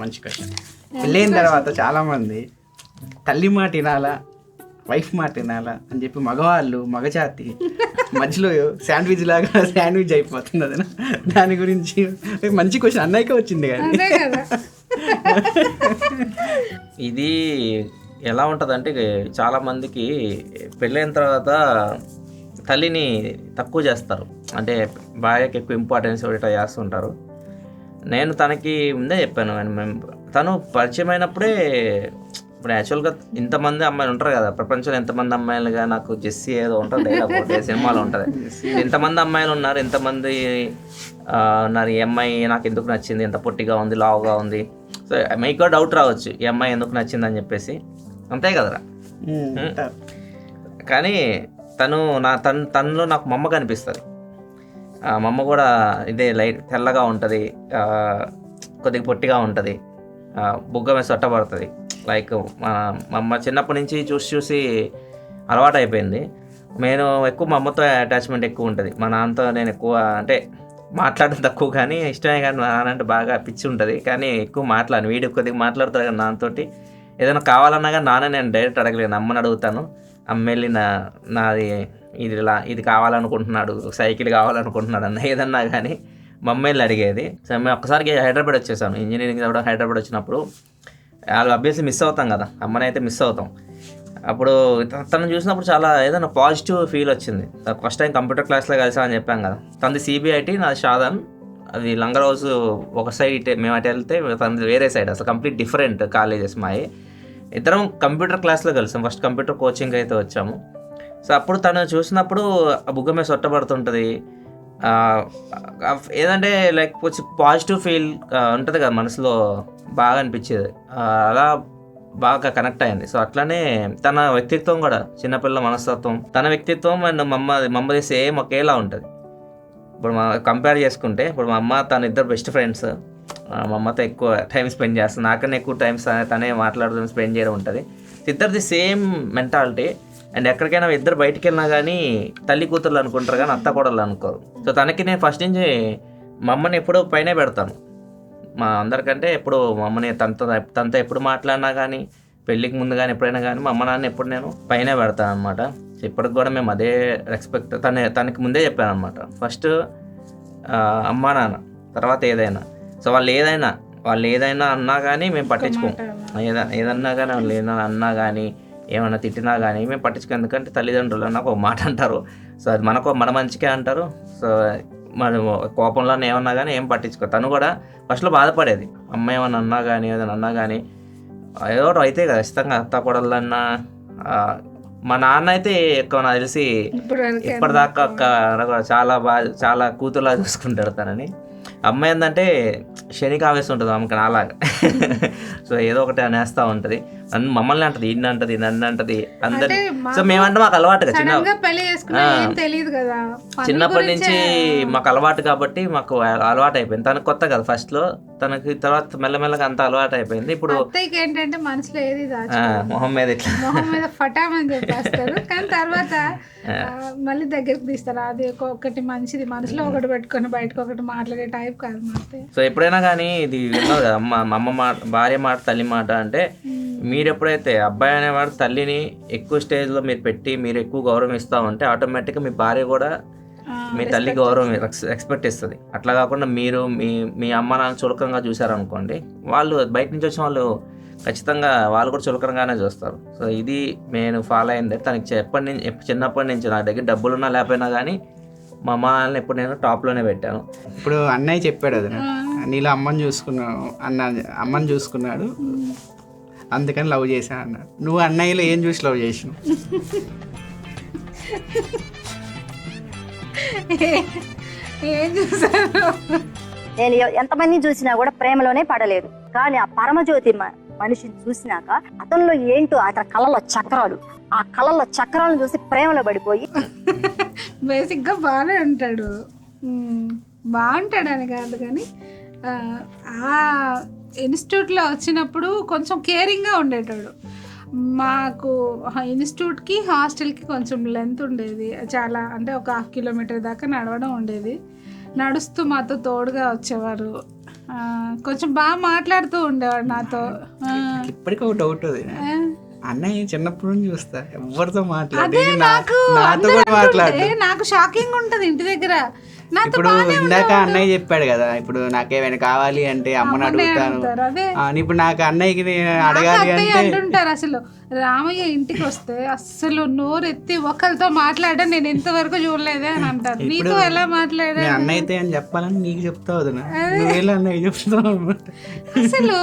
Speaker 3: మంచి క్వశ్చన్. పెళ్ళైన తర్వాత చాలా మంది తల్లి మాట వినాలా వైఫ్ మాట వినాలా అని చెప్పి మగవాళ్ళు మగజాతి మధ్యలో శాండ్విచ్ లాగా శాండ్విచ్ అయిపోతుంది. అది దాని గురించి మంచి క్వశ్చన్ అన్నయ్యకే వచ్చింది కదా.
Speaker 2: ఇది ఎలా ఉంటుందంటే చాలా మందికి పెళ్ళైన తర్వాత తల్లిని తక్కువ చేస్తారు, అంటే భార్యకి ఎక్కువ ఇంపార్టెన్స్ ఇట్లా చేస్తుంటారు. నేను తనకి ముందే చెప్పాను, తను పరిచయం అయినప్పుడే ఇప్పుడు యాక్చువల్గా ఇంతమంది అమ్మాయిలు ఉంటారు కదా ప్రపంచంలో, ఎంతమంది అమ్మాయిలుగా నాకు జెస్సీ ఏదో ఉంటుంది సినిమాలో ఉంటుంది, ఎంతమంది అమ్మాయిలు ఉన్నారు, ఎంతమంది ఉన్నారు, ఈ అమ్మాయి నాకు ఎందుకు నచ్చింది, ఎంత పొట్టిగా ఉంది, లావుగా ఉంది. సో మీకు డౌట్ రావచ్చు ఈ అమ్మాయి ఎందుకు నచ్చిందని చెప్పేసి, అంతే కదరా. కానీ తనలో నాకు మా అమ్మ కనిపిస్తుంది. మా అమ్మ కూడా ఇదే లైట్ తెల్లగా ఉంటుంది, కొద్దిగా పొట్టిగా ఉంటుంది, బుగ్గ మీద సొట్టబడుతుంది. లైక్ మా అమ్మ చిన్నప్పటి నుంచి చూసి అలవాటు అయిపోయింది. నేను ఎక్కువ మా అమ్మతో అటాచ్మెంట్ ఎక్కువ ఉంటుంది. మా నాన్నతో నేను ఎక్కువ అంటే మాట్లాడడం తక్కువ, కానీ ఇష్టమే. కానీ మా నాన్న అంటే బాగా పిచ్చి ఉంటుంది, కానీ ఎక్కువ మాట్లాడను. వీడియో కొద్దిగా మాట్లాడతారు కానీ నాన్నతోటి ఏదైనా కావాలన్నా కానీ నాన్న నేను డైరెక్ట్ అడగలేను, అమ్మని అడుగుతాను. అమ్మ వెళ్ళి నాది ఇది కావాలనుకుంటున్నాడు, సైకిల్ కావాలనుకుంటున్నాడు అన్న ఏదన్నా కానీ మా అమ్మ వెళ్ళి అడిగేది. సో మేము ఒక్కసారికి హైదరాబాద్ వచ్చేసాను, ఇంజనీరింగ్ చదవడం హైదరాబాద్ వచ్చినప్పుడు. వాళ్ళు అభ్యాసం మిస్ అవుతాం కదా, అమ్మని అయితే మిస్ అవుతాం. అప్పుడు తను చూసినప్పుడు చాలా ఏదైనా పాజిటివ్ ఫీల్ వచ్చింది. ఫస్ట్ టైం కంప్యూటర్ క్లాస్లో కలిసామని చెప్పాం కదా, తనది CBIT, నాది షాదాన్. అది లంగరోజు ఒక సైడ్, మేము అటు వెళ్తే తనది వేరే సైడ్, అసలు కంప్లీట్ డిఫరెంట్ కాలేజెస్ మావి. ఇద్దరం కంప్యూటర్ క్లాస్లో కలిసాం, ఫస్ట్ కంప్యూటర్ కోచింగ్ అయితే వచ్చాము. సో అప్పుడు తను చూసినప్పుడు బుగ్గ మీద సొట్టబడుతుంటుంది, ఏదంటే లైక్ కొంచెం పాజిటివ్ ఫీల్ ఉంటుంది కదా మనసులో, బాగా అనిపించేది. అలా బాగా కనెక్ట్ అయింది. సో అట్లానే తన వ్యక్తిత్వం కూడా, చిన్నపిల్ల మనస్తత్వం, తన వ్యక్తిత్వం అండ్ మమ్మది సేమ్ ఒకేలా ఉంటుంది. ఇప్పుడు కంపేర్ చేసుకుంటే ఇప్పుడు మా అమ్మ తన ఇద్దరు బెస్ట్ ఫ్రెండ్స్, మా అమ్మతో ఎక్కువ టైం స్పెండ్ చేస్తుంది, నాకన్నా ఎక్కువ టైం తనే మాట్లాడుతూ స్పెండ్ చేయడం ఉంటుంది. ఇద్దరిది సేమ్ మెంటాలిటీ. అండ్ ఎక్కడికైనా ఇద్దరు బయటికి వెళ్ళినా కానీ తల్లి కూతుర్లు అనుకుంటారు కానీ అత్త కోడళ్ళు అనుకోరు. సో తనకి నేను ఫస్ట్ నుంచి మా అమ్మని ఎప్పుడూ పైనే పెడతాను, మా అందరికంటే ఎప్పుడు మా అమ్మని తనతో ఎప్పుడు మాట్లాడినా కానీ, పెళ్ళికి ముందు కానీ ఎప్పుడైనా కానీ మా అమ్మ నాన్న ఎప్పుడు నేను పైనే పెడతాను అనమాట. ఇప్పటికి కూడా మేము అదే రెస్పెక్ట్ తనకి ముందే చెప్పాను అనమాట. ఫస్ట్ అమ్మా నాన్న, తర్వాత ఏదైనా. సో వాళ్ళు ఏదైనా అన్నా కానీ మేము పట్టించుకోం, ఏదన్నా కానీ వాళ్ళు ఏదైనా అన్నా కానీ ఏమైనా తిట్టినా కానీ మేము పట్టించుకో. ఎందుకంటే తల్లిదండ్రులు అన్నాక ఒక మాట అంటారు, సో అది మన మంచికే అంటారు. సో మన కోపంలో ఏమన్నా కానీ ఏం పట్టించుకో. తను కూడా ఫస్ట్లో బాధపడేది, అమ్మ ఏమన్నా అన్నా కానీ ఏదైనా అన్నా కానీ ఏదో ఒకటి అయితే కదా ఖచ్చితంగా అత్త కోడళ్ళన్నా. మా నాన్న అయితే ఎక్కువ నాకు తెలిసి ఇప్పటిదాకా చాలా కూతురులా చూసుకుంటాడు తనని. అమ్మ ఏంటంటే శనికి ఆవేశం ఉంటుంది ఆమెకి నాలాగా. సో ఏదో ఒకటి అనేస్తూ ఉంటుంది, మమ్మల్ని అంటది, ఇన్ని అంటది, నన్ను అంటది, అందరి. సో మేమంటే మాకు అలవాటుగా చిన్నప్పటి నుంచి మాకు అలవాటు కాబట్టి మాకు అలవాటు అయిపోయింది. తనకు కొత్త కదా ఫస్ట్లో, తనకి తర్వాత మెల్లమెల్లగా అంత అలవాటు అయిపోయింది. ఇప్పుడు
Speaker 1: ఏంటంటే మనసులో ఏది
Speaker 2: మొహం మీద ఇట్లా
Speaker 1: మొహం మీద ఫటామని చెప్పేస్తారు, కానీ తర్వాత మళ్ళీ దగ్గరికి తీస్తారు. అది ఒకటి మంచిది, మనసులో ఒకటి పెట్టుకొని బయటకు ఒకటి మాట్లాడే టైం టైప్ కాదు మా అత్తయ్య.
Speaker 2: సో ఎప్పుడైనా కానీ ఇది విన్నావు కదా, అమ్మ మాట, భార్య మాట, తల్లి మాట అంటే మీరు ఎప్పుడైతే అబ్బాయి అనేవాడు తల్లిని ఎక్కువ స్టేజ్లో మీరు పెట్టి మీరు ఎక్కువ గౌరవం ఇస్తూ ఉంటే ఆటోమేటిక్గా మీ భార్య కూడా మీ తల్లి గౌరవం ఎక్స్పెక్ట్ ఇస్తుంది. అట్లా కాకుండా మీరు మీ అమ్మ నాన్న చులకంగా చూసారనుకోండి, వాళ్ళు బయట నుంచి వచ్చిన వాళ్ళు ఖచ్చితంగా వాళ్ళు కూడా చులకనగానే చూస్తారు. సో ఇది నేను ఫాలో అయింది. తనకి చిన్నప్పటి నుంచి నా దగ్గర డబ్బులున్నా లేకపోయినా కానీ మా అమ్మ నాన్నని ఎప్పుడు నేను టాప్లోనే పెట్టాను.
Speaker 3: ఇప్పుడు అన్నయ్య చెప్పాడు అది, నీలో అమ్మని చూసుకున్నాడు అందుకని లవ్ చేశాను అన్నాడు. నువ్వు అన్నయ్యలో ఏం చూసి లవ్ చేసినావు?
Speaker 1: ఏం చూసాను,
Speaker 6: నేను ఎంతమందిని చూసినా కూడా ప్రేమలోనే పడలేదు. కానీ ఆ పరమజ్యోతి మనిషిని చూసినాక అతనిలో ఏంటో అతని కళ్ళలో చక్రాలు, ఆ కళ్ళలో చక్రాలను చూసి ప్రేమలో పడిపోయి
Speaker 1: బేసిక్గా బాగానే ఉంటాడు, బాగుంటాడని కాదు కానీ ఆ ఇన్స్టిట్యూట్లో వచ్చినప్పుడు కొంచెం కేరింగ్గా ఉండేటాడు. మాకు ఇన్స్టిట్యూట్కి హాస్టల్కి కొంచెం లెంత్ ఉండేది, చాలా అంటే ఒక 1/2 కిలోమీటర్ దాకా నడవడం ఉండేది. నడుస్తూ మాతో తోడుగా వచ్చేవారు, కొంచెం బాగా మాట్లాడుతూ ఉండేవాడు నాతో.
Speaker 3: ఇప్పటికీ ఒక డౌట్ అది, అన్నయ్య చిన్నప్పుడు నుంచి చూస్తా ఎవరితో
Speaker 1: అదే
Speaker 3: మాట్లాడి
Speaker 1: నాకు
Speaker 3: నాతో కూడా మాట్లాడు.
Speaker 1: నాకు షాకింగ్ ఉంటది ఇంటి దగ్గర.
Speaker 3: ఇప్పుడు ఇందాక అన్నయ్య చెప్పాడు కదా, ఇప్పుడు నాకేమైనా కావాలి అంటే అమ్మని అడుగుతాను. ఇప్పుడు నాకు అన్నయ్యకి అడగాలి అంటే
Speaker 1: అంటుంటారు. అసలు రామయ్య ఇంటికి వస్తే అస్సలు నోరెత్తి ఒకరితో మాట్లాడా నేను ఇంతవరకు చూడలేదే అని అంటారు. నీతో ఎలా మాట్లాడా?
Speaker 3: అన్నయ్యతే అని చెప్పాలని నీకు చెప్తావు కదా, నువ్వేలా అన్నయ్య చెప్తావు.
Speaker 1: అసలు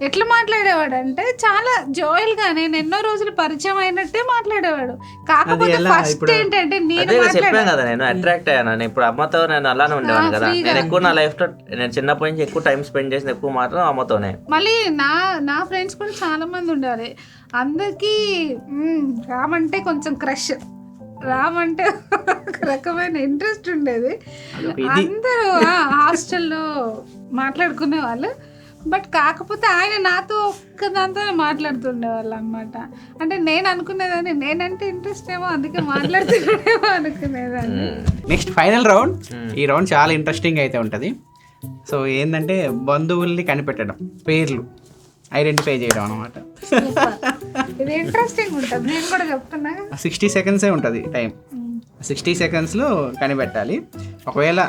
Speaker 1: ఎట్లా మాట్లాడేవాడు అంటే చాలా జోయల్ గా, నేను ఎన్నో రోజులు పరిచయం అయినట్టే మాట్లాడేవాడు. కాకపోతే ఫస్ట్ ఏంటంటే
Speaker 2: చెప్పాను కదా, నేను అట్రాక్ట్ అయ్యాను. ఇప్పుడు అమ్మతో నేను అలానే ఉండేవాను కదా. నేను ఎక్కువ నా లైఫ్ లో నేను చిన్నప్పటి నుంచి ఎక్కువ టైం స్పెండ్ చేసిన ఎక్కువ మాత్రం అమ్మతోనే.
Speaker 1: మళ్ళీ నా ఫ్రెండ్స్ కూడా చాలా మంది ఉండేవారు. అందరికీ రామ్ అంటే కొంచెం క్రష్, రామ్ అంటే ఒక రకమైన ఇంట్రెస్ట్ ఉండేది. అందరూ హాస్టల్లో మాట్లాడుకునే వాళ్ళు. బట్ కాకపోతే ఆయన నాతో ఒక్కదాంతోనే మాట్లాడుతుండేవాళ్ళు అనమాట. అంటే నేను అనుకునేదాన్ని నేనంటే ఇంట్రెస్ట్ ఏమో అందుకే మాట్లాడుతున్నాడేమో అనుకునేదాన్ని.
Speaker 3: Next final round. ఈ రౌండ్ చాలా ఇంట్రెస్టింగ్ అయితే ఉంటుంది. సో ఏంటంటే బంధువుల్ని కనిపెట్టడం, పేర్లు ఐడెంటిఫై చేయడం అనమాట.
Speaker 1: ఇది ఇంట్రెస్టింగ్ ఉంటుంది, నేను కూడా చెప్తున్నా.
Speaker 3: 60 సెకండ్సే ఉంటుంది టైం. 60 సెకండ్స్లో కనిపెట్టాలి. ఒకవేళ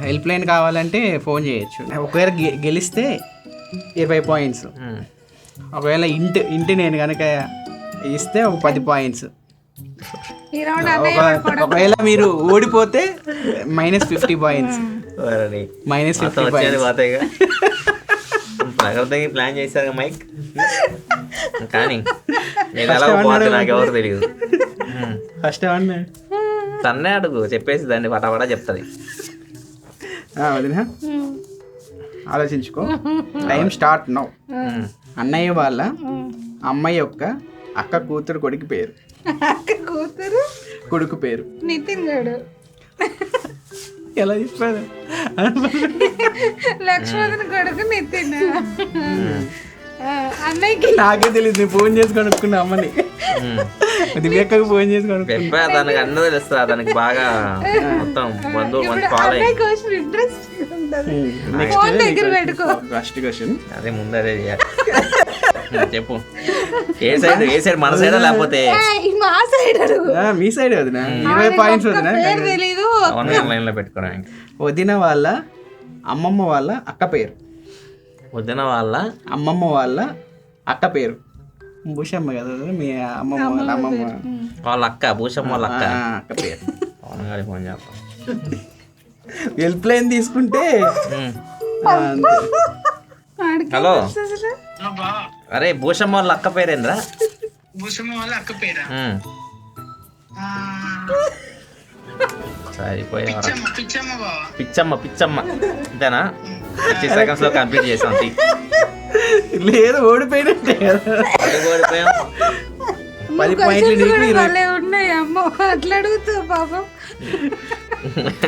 Speaker 3: హెల్ప్ లైన్ కావాలంటే ఫోన్ చేయొచ్చు. ఒకవేళ గెలిస్తే 20 పాయింట్స్. ఒకవేళ ఇంటి నేను కనుక ఇస్తే ఒక 10 పాయింట్స్. ఒకవేళ మీరు ఓడిపోతే -50 పాయింట్స్. -50 పాయింట్స్.
Speaker 2: ప్లాన్ చేశారు మైక్, కానీ నేను ఎలా పోతే నాకు ఎవరు తెలియదు.
Speaker 3: ఫస్ట్
Speaker 2: తన్నే అడుగు, చెప్పేసి దాన్ని పటాపటా చెప్తుంది.
Speaker 3: వదినా ఆలోచించుకో. Time start now. అన్నయ్య వాళ్ళ అమ్మాయి యొక్క అక్క కూతురు కొడుకు పేరు.
Speaker 1: అక్క కూతురు
Speaker 3: కొడుకు పేరు
Speaker 1: నితిన్ గారు.
Speaker 3: ఎలా చెప్పారు?
Speaker 1: లక్ష్మణ్ కొడుకు నితిన్. అన్నయ్యకి
Speaker 3: నాకే తెలియదు, నేను ఫోన్ చేసి కనుక్కున్నా అమ్మని. దివ్యక్కకు ఫోన్ చేసి
Speaker 2: కనుక్కున్నా. దానికి అన్నీ తెలుస్తా, దానికి బాగా మొత్తం బంధువులు మంచి ఫాలో ఫస్ట్ క్వశ్చన్. అదే ముందు అదే చేయాలి. చెప్పు, ఏ సైడ్ మన సైడ్ లేకపోతే
Speaker 3: మీ సైడ్ వదినా? 20 పాయింట్స్ వదినా.
Speaker 2: లైన్ లో పెట్టుకోరా.
Speaker 3: వదిన వాళ్ళ అమ్మమ్మ వాళ్ళ అక్క పేరు.
Speaker 2: వదిన వాళ్ళ
Speaker 3: అమ్మమ్మ వాళ్ళ అక్క పేరు భూషమ్మ కదా, మీ అమ్మమ్మ వాళ్ళ అమ్మమ్మ
Speaker 2: వాళ్ళ అక్క భూషమ్మ వాళ్ళ
Speaker 3: అక్క పేరు.
Speaker 2: ఫోన్ చేస్తాం.
Speaker 3: హెల్ప్ లైన్ తీసుకుంటే.
Speaker 2: హలో, అరే భూషమ్మ వాళ్ళ అక్క పేరేంద్రా?
Speaker 7: భూషమ్మ వాళ్ళ అక్క పేరా?
Speaker 2: పిచ్చమ్మ అంతేనా? 60 seconds లో కంప్లీట్ చేసాం.
Speaker 3: లేదు, ఓడిపోయినట్టే కదా. 10 పాయింట్లు
Speaker 1: ఉన్నాయి. అమ్మో అట్లా అడుగుతావు పాపం.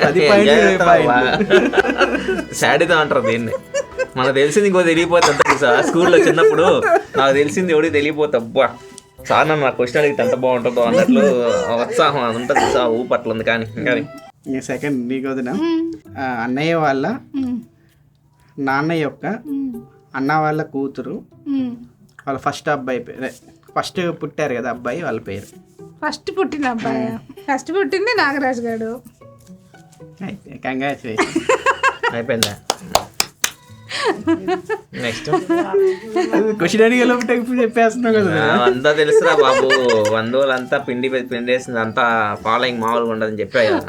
Speaker 3: 10 పాయింట్లు.
Speaker 2: శాడితం అంటారు దీన్ని. మనకు తెలిసింది ఇంకో తెలియపోతుంది. స్కూల్లో చిన్నప్పుడు నాకు తెలిసింది ఎవరికి తెలియపోతే అబ్బా సార్ నన్ను నాకు క్వశ్చన్ అడిగితే ఎంత బాగుంటుందో అన్నట్లు ఉత్సాహం అది ఉంటుంది. ఊపట్లు ఉంది. కానీ
Speaker 3: సెకండ్ నీకు వదిన. అన్నయ్య వాళ్ళ నాన్న యొక్క అన్న వాళ్ళ కూతురు వాళ్ళ ఫస్ట్ అబ్బాయి పేరు, ఫస్ట్ పుట్టారు కదా అబ్బాయి, వాళ్ళ పేరు.
Speaker 1: ఫస్ట్ పుట్టిన అబ్బాయి, ఫస్ట్ పుట్టింది నాగరాజు గారు.
Speaker 3: అయితే కంగ్రాచులేషన్.
Speaker 2: అయిపోయిందా? నెక్స్ట్
Speaker 3: క్వశ్చన్ అడిగేలో చెప్పేస్తున్నావు కదా.
Speaker 2: అంతా తెలుసురా బాబు, బంధువులంతా పిండేసింది అంతా ఫాలోయింగ్ మామూలుగా ఉండదని చెప్పా కదా.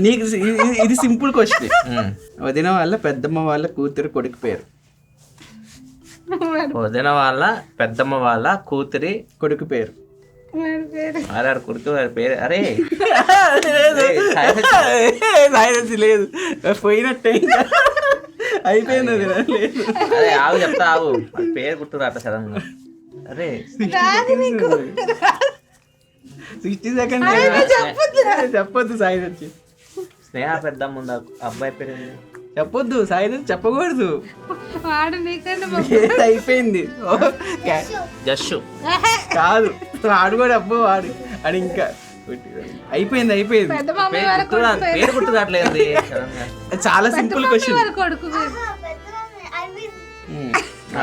Speaker 1: నీకు
Speaker 3: ఇది సింపుల్ క్వశ్చన్. వదిన వాళ్ళ పెద్దమ్మ వాళ్ళ కూతురు కొడుకు పేరు.
Speaker 2: వదిన వాళ్ళ పెద్దమ్మ వాళ్ళ కూతురి
Speaker 3: కొడుకు పేరు.
Speaker 2: ఆడాడు కొడుకు వాడి పేరు. అరే
Speaker 3: లేదు పోయినట్టే, అయిపోయింది అది. లేదు
Speaker 2: అరే ఆవు చెప్తా, ఆవు పేరు గుర్తురాట సడన్ గా. అరే
Speaker 3: 60 సెకండ్ చెప్పొద్దు సాయి వచ్చి.
Speaker 2: స్నేహ పెద్దమ్మ ఉంది, అబ్బాయి పేరు
Speaker 3: చెప్పొద్దు సాయి చెప్పకూడదు.
Speaker 1: వాడు నీకంటే
Speaker 3: అయిపోయింది.
Speaker 2: జస్సు
Speaker 3: కాదు వాడు కూడా అబ్బో వాడు అని ఇంకా అయిపోయింది.
Speaker 1: పెద్ద మమ్మీ వాళ్ళ
Speaker 2: పేరు గుర్తురాట్లేదు.
Speaker 3: చాలా సింపుల్ క్వశ్చన్.
Speaker 1: వాళ్ళ కొడుకు పేరు.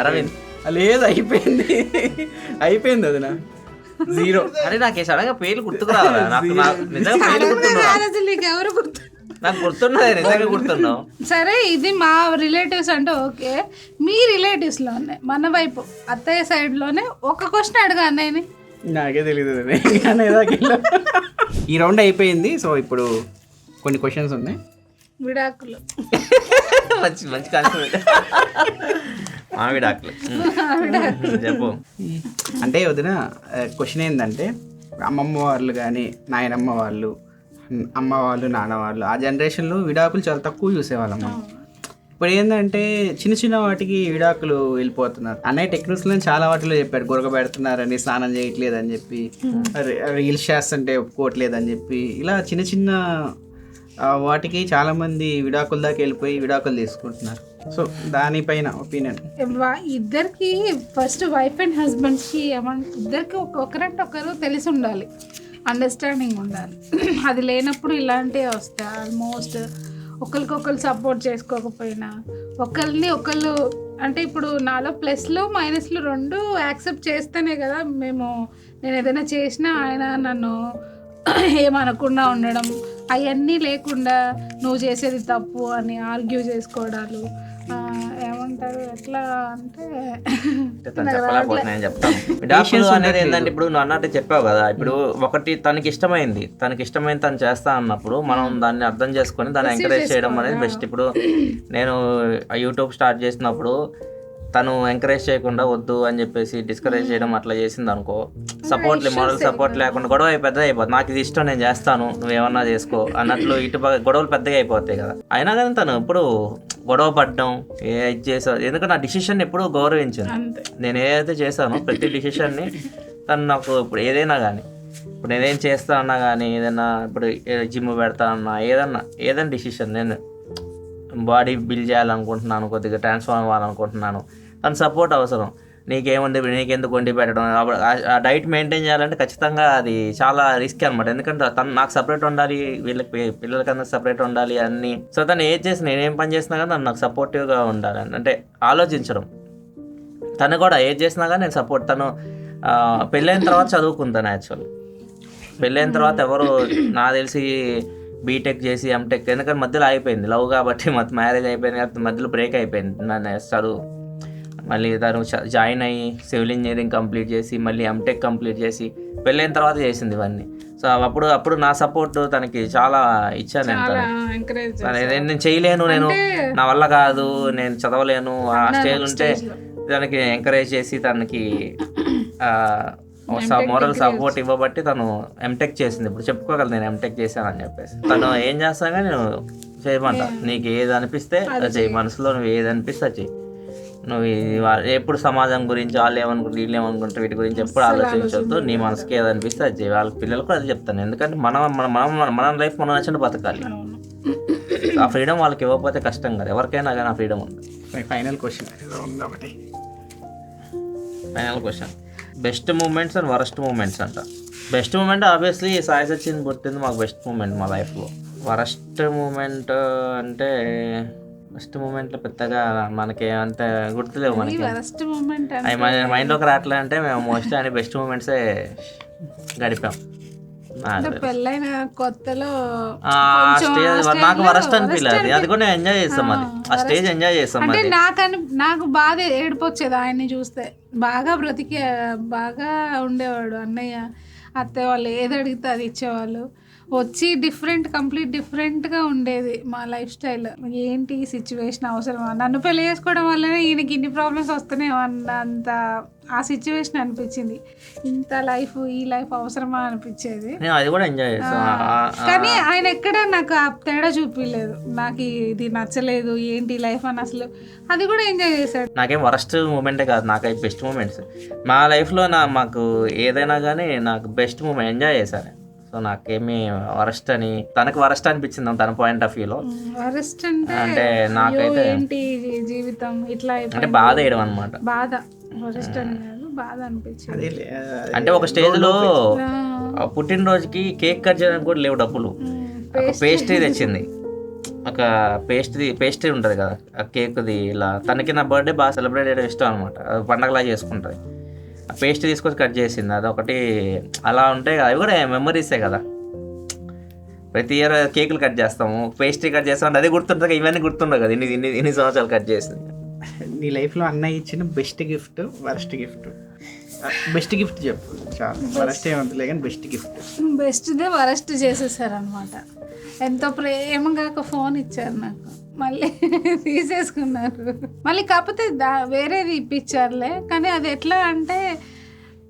Speaker 2: అరవింద్.
Speaker 3: లేదు అయిపోయింది, అయిపోయింది అది నా 0.
Speaker 2: అరే నాకు సడన్ గా పేర్లు గుర్తుకు రావాలా? నాకు నిజంగా పేర్లు గుర్తున్నా,
Speaker 1: అసలు నీకు ఎవరు గుర్తు?
Speaker 2: నాకు గుర్తున్నది, నిజంగా గుర్తున్నావు.
Speaker 1: సరే ఇది మా రిలేటివ్స్ అంటే ఓకే, మీ రిలేటివ్స్ లోనే మన వైపు అత్తయ్య సైడ్ లోనే ఒక క్వశ్చన్ అడగా అన్నయ్యని.
Speaker 3: నాకే తెలియదు. ఈ రౌండ్ అయిపోయింది. సో ఇప్పుడు కొన్ని క్వశ్చన్స్ ఉన్నాయి.
Speaker 1: విడాకులు.
Speaker 2: మంచి మంచి కాన్సెప్ట్. మామిడాకులు చెప్పు.
Speaker 3: అంటే వదిన క్వశ్చన్ ఏంటంటే, అమ్మమ్మ వాళ్ళు కానీ నాయనమ్మ వాళ్ళు, అమ్మ వాళ్ళు, నాన్న వాళ్ళు ఆ జనరేషన్లో విడాకులు చాలా తక్కువ చూసేవాళ్ళం మనం. ఇప్పుడు ఏంటంటే చిన్న చిన్న వాటికి విడాకులు వెళ్ళిపోతున్నారు. అన్నయ్య టెక్నిక్స్లో చాలా వాటిలో చెప్పాడు, గురక పెడుతున్నారని, స్నానం చేయట్లేదు అని చెప్పి, రీల్స్ చేస్తుంటే ఒప్పుకోవట్లేదు అని చెప్పి, ఇలా చిన్న చిన్న వాటికి చాలామంది విడాకుల దాకా వెళ్ళిపోయి విడాకులు తీసుకుంటున్నారు. సో దానిపైన ఒపీనియన్.
Speaker 1: ఇద్దరికి ఫస్ట్ వైఫ్ అండ్ హస్బెండ్స్కి ఇద్దరికి ఒకరంటే ఒకరు తెలిసి ఉండాలి, అండర్స్టాండింగ్ ఉండాలి. అది లేనప్పుడు ఇలాంటివి వస్తాయి. ఆల్మోస్ట్ ఒకరికొకరు సపోర్ట్ చేసుకోకపోయినా, ఒకళ్ళు అంటే ఇప్పుడు నాలో ప్లస్లు మైనస్లు రెండు యాక్సెప్ట్ చేస్తేనే కదా నేను ఏదైనా చేసినా ఆయన నన్ను ఏమనకుండా ఉండడం, అవన్నీ లేకుండా నువ్వు చేసేది తప్పు అని ఆర్గ్యూ చేసుకోవడాలు, ఏమంటారు ఎట్లా అంటే
Speaker 2: చెప్పలేకపోతున్నాను చెప్తాను. విడాకులు అనేది ఏంటంటే ఇప్పుడు నువ్వు అన్నట్టు చెప్పావు కదా, ఇప్పుడు ఒకటి తనకి ఇష్టమైంది తను చేస్తా అన్నప్పుడు మనం దాన్ని అర్థం చేసుకొని దాన్ని ఎంకరేజ్ చేయడం అనేది బెస్ట్. ఇప్పుడు నేను యూట్యూబ్ స్టార్ట్ చేసినప్పుడు తను ఎంకరేజ్ చేయకుండా వద్దు అని చెప్పేసి డిస్కరేజ్ చేయడం అట్లా చేసింది అనుకో, మోరల్ సపోర్ట్ లేకుండా గొడవ పెద్దగా అయిపోతుంది. నాకు ఇది ఇష్టం, నేను చేస్తాను, నువ్వేమన్నా చేసుకో అన్నట్లు ఇటు గొడవలు పెద్దగా అయిపోతాయి కదా. అయినా కానీ తను ఇప్పుడు గొడవ పడ్డం ఇది చేసా, ఎందుకంటే నా డిసిషన్ ఎప్పుడు గౌరవించాను. నేను ఏదైతే చేశానో ప్రతి డిసిషన్ని తను నాకు ఇప్పుడు ఏదైనా కానీ, ఇప్పుడు నేనేం చేస్తా అన్నా కానీ, ఏదైనా ఇప్పుడు జిమ్ పెడతా అన్నా, ఏదైనా డిసిషన్, నేను బాడీ బిల్డ్ చేయాలనుకుంటున్నాను, కొద్దిగా ట్రాన్స్ఫార్మ్ అవ్వాలనుకుంటున్నాను, తన సపోర్ట్ అవసరం. నీకేముంది, నీకెందుకు వండి పెట్టడం, ఆ డైట్ మెయింటైన్ చేయాలంటే ఖచ్చితంగా అది చాలా రిస్క్ అనమాట. ఎందుకంటే తను నాకు సపరేట్ ఉండాలి, వీళ్ళకి పిల్లలకన్నా సపరేట్ ఉండాలి అన్నీ. సో తను ఏది చేసి నేనేం పని చేసినా కానీ తను నాకు సపోర్టివ్గా ఉండాలి అంటే ఆలోచించడం. తను కూడా ఏది చేసినా కానీ నేను సపోర్ట్. తను పెళ్ళైన తర్వాత చదువుకుంటాను. యాక్చువల్లీ పెళ్ళైన తర్వాత ఎవరు నాకు తెలిసి బీటెక్ చేసి ఎంటెక్, ఎందుకంటే మధ్యలో అయిపోయింది లవ్ కాబట్టి, మ్యారేజ్ అయిపోయింది కాబట్టి మధ్యలో బ్రేక్ అయిపోయింది నన్ను చదువు. మళ్ళీ తను జాయిన్ అయ్యి సివిల్ ఇంజనీరింగ్ కంప్లీట్ చేసి మళ్ళీ ఎంటెక్ కంప్లీట్ చేసి పెళ్ళైన తర్వాత చేసింది ఇవన్నీ. సో అప్పుడు నా సపోర్ట్ తనకి చాలా ఇచ్చాను. నేను చేయలేను, నేను నా వల్ల కాదు, నేను చదవలేను ఆ స్టేజ్ ఉంటే తనకి ఎంకరేజ్ చేసి తనకి మోరల్ సపోర్ట్ ఇవ్వబట్టి తను ఎంటెక్ చేసింది. ఇప్పుడు చెప్పుకోగలను నేను ఎంటెక్ చేశానని చెప్పేసి. తను ఏం చేస్తాగా నేను చేయమంట, నీకు ఏది అనిపిస్తే అది చెయ్యి, మనసులో నువ్వు ఏది అనిపిస్తే అది చెయ్యి. నువ్వు ఎప్పుడు సమాజం గురించి వాళ్ళు ఏమనుకుంటారు వీళ్ళు ఏమనుకుంటారు వీటి గురించి ఎప్పుడు ఆలోచించవద్దు, నీ మనసుకి ఏది అనిపిస్తే అది చేయి. వాళ్ళ పిల్లలకు అది చెప్తాను, ఎందుకంటే మన లైఫ్ మనం నచ్చిన బతకాలి. ఆ ఫ్రీడమ్ వాళ్ళకి ఇవ్వకపోతే కష్టం కదా, ఎవరికైనా కానీ ఆ ఫ్రీడమ్ ఉంది.
Speaker 3: Final question,
Speaker 2: best moments and worst moments అంట. Best moment obviously Sai Sachin పుట్టింది మాకు బెస్ట్ మూమెంట్ మా లైఫ్లో. వరస్ట్ మూమెంట్ అంటే ఫస్ట్ మూమెంట్లో పెద్దగా మనకి అంత గుర్తులేవు మనకి.
Speaker 1: వరస్ట్ మూమెంట్
Speaker 2: అవి మన మైండ్లోకి రావట్లే అంటే మేము మోస్ట్లీ అని బెస్ట్ మూమెంట్సే గడిపాం.
Speaker 1: పెళ్ళైన కొత్తలో
Speaker 2: స్టేజ్ నాకు వరస్ట్ అనిపించలేదు, అది కూడా నేను ఎంజాయ్ చేస్తాం. అది ఆ స్టేజ్ ఎంజాయ్ చేస్తాం.
Speaker 1: అంటే నాకు బాధ ఏడిపోచ్చేది ఆయన్ని చూస్తే. బాగా బాగా ఉండేవాడు అన్నయ్య, అత్తయ్య వాళ్ళు ఏది అడిగితే అది ఇచ్చేవాళ్ళు. వచ్చి కంప్లీట్ డిఫరెంట్గా ఉండేది మా లైఫ్ స్టైల్. ఏంటి ఈ సిచ్యువేషన్ అవసరమా, నన్ను పెళ్లి చేసుకోవడం వల్లనే ఈయనకి ఇన్ని ప్రాబ్లమ్స్ వస్తున్నాయి అన్నంత ఆ సిచ్యువేషన్ అనిపించింది. ఇంత ఈ లైఫ్ అవసరమా అనిపించేది.
Speaker 2: అది కూడా ఎంజాయ్ చేస్తాం.
Speaker 1: కానీ ఆయన ఎక్కడ నాకు ఆ తేడా చూపించలేదు, నాకు ఇది నచ్చలేదు ఏంటి లైఫ్ అని. అసలు అది కూడా ఎంజాయ్ చేశాడు.
Speaker 2: నాకేం వరస్ట్ మూమెంటే కాదు, నాకైతే బెస్ట్ మూమెంట్స్ మా లైఫ్లో. మాకు ఏదైనా కానీ నాకు బెస్ట్ మూమెంట్ ఎంజాయ్ చేశాను. సో నాకేమి వరస్ట్ అని తనకు వరస్ట్ అనిపించింది తన పాయింట్ ఆఫ్ వ్యూలో.
Speaker 1: వరస్ట్
Speaker 2: అంటే నాకైతే
Speaker 1: ఏంటి జీవితం ఇట్లా
Speaker 2: అంటే బాధ వేయడం అనమాట.
Speaker 1: వరస్ట్ అని కాదు, బాధ అనిపించింది.
Speaker 2: అంటే ఒక స్టేజ్లో పుట్టినరోజుకి కేక్ కట్ చేయడానికి కూడా లేవు డబ్బులు. ఒక పేస్ట్రీ తెచ్చింది, ఒక పేస్ట్రీ ఉంటుంది కదా ఆ కేక్ది. ఇలా తనకి నా బర్త్డే బాగా సెలబ్రేట్ చేయడం ఇష్టం అనమాట, పండగలా చేసుకుంటుంది. ఆ పేస్ట్ తీసుకొచ్చి కట్ చేసింది. అదొకటి అలా ఉంటాయి కదా, అవి కూడా మెమరీసే కదా. ప్రతి ఇయర్ కేకులు కట్ చేస్తాము, పేస్ట్రీ కట్ చేస్తాం, అదే గుర్తుంటుంది. ఇవన్నీ గుర్తుండవు కదా ఇన్ని సంవత్సరాలు కట్ చేసింది.
Speaker 3: నీ లైఫ్లో అన్నయ్య ఇచ్చిన best gift, worst gift. Best gift చెప్పు చాలు, వరస్ట్ ఏమంతలే కానీ బెస్ట్ గిఫ్ట్.
Speaker 1: బెస్ట్దే వరస్ట్ చేసేసారు అనమాట. ఎంతో ప్రేమగా ఒక ఫోన్ ఇచ్చారు నాకు, మళ్ళీ తీసేసుకున్నారు. మళ్ళీ కాకపోతే వేరేది ఇప్పించారులే, కానీ అది ఎట్లా అంటే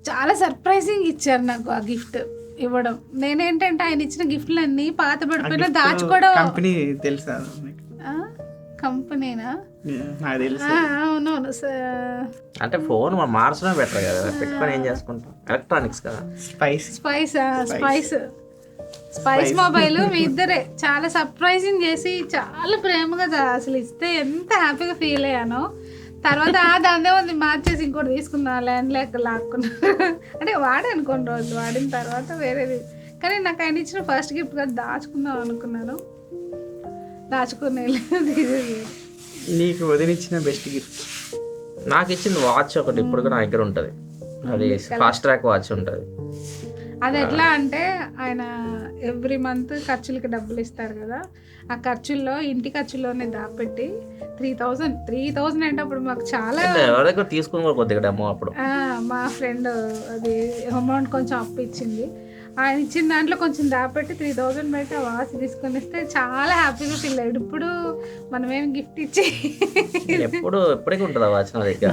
Speaker 1: చాలా సర్ప్రైజింగ్ ఇచ్చారు నాకు ఆ గిఫ్ట్ ఇవ్వడం. నేనేంటంటే ఆయన ఇచ్చిన గిఫ్ట్లన్నీ పాత పడిపోయినా దాచుకోవడం.
Speaker 3: కంపెనీ తెలుసా?
Speaker 1: కంపెనీనా? అవునవును.
Speaker 2: అంటే ఫోన్ మార్చడం బెటర్ కదా, పెట్టుకొని ఏం చేసుకుంటాం. ఎలక్ట్రానిక్స్ కదా.
Speaker 1: స్పైస్ మొబైల్ మీ ఇద్దరే చాలా సర్ప్రైజింగ్ చేసి చాలా ప్రేమగా అసలు ఇస్తే ఎంత హ్యాపీగా ఫీల్ అయ్యానో. తర్వాత దాన్నే ఉంది మార్చేసి ఇంకోటి తీసుకున్నా, ల్యాండ్ లేక లాక్కున్నా. అంటే వాడాను కొన్ని రోజులు, వాడిన తర్వాత వేరేది. కానీ నాకు ఆయన ఇచ్చిన ఫస్ట్ గిఫ్ట్ కదా దాచుకుందాం అనుకున్నాను, దాచుకునే.
Speaker 3: నీకు వదిలిచ్చిన బెస్ట్ గిఫ్ట్?
Speaker 2: నాకు ఇచ్చింది వాచ్ ఒకటి, ఇప్పుడు కూడా నా దగ్గర ఉంటుంది. అది ఫాస్ట్ ట్రాక్ వాచ్ ఉంటుంది.
Speaker 1: అది ఎట్లా అంటే ఆయన ఎవ్రీ మంత్ ఖర్చులకి డబ్బులు ఇస్తారు కదా, ఆ ఖర్చుల్లో ఇంటి ఖర్చుల్లోనే దాపెట్టి 3,000 అంటే అప్పుడు మాకు చాలా
Speaker 2: తీసుకుని అప్పుడు
Speaker 1: మా ఫ్రెండ్ అది అమౌంట్ కొంచెం అప్పు ఇచ్చింది. ఆయన ఇచ్చిన దాంట్లో కొంచెం దాపెట్టి 3,000 పెట్టి ఆ వాచ్ తీసుకొని ఇస్తే చాలా హ్యాపీగా ఫీల్ అయ్యాడు. ఇప్పుడు మనమేం గిఫ్ట్ ఇచ్చి
Speaker 2: ఎప్పటికీ ఉంటుంది ఆ వాచ్ నా దగ్గర.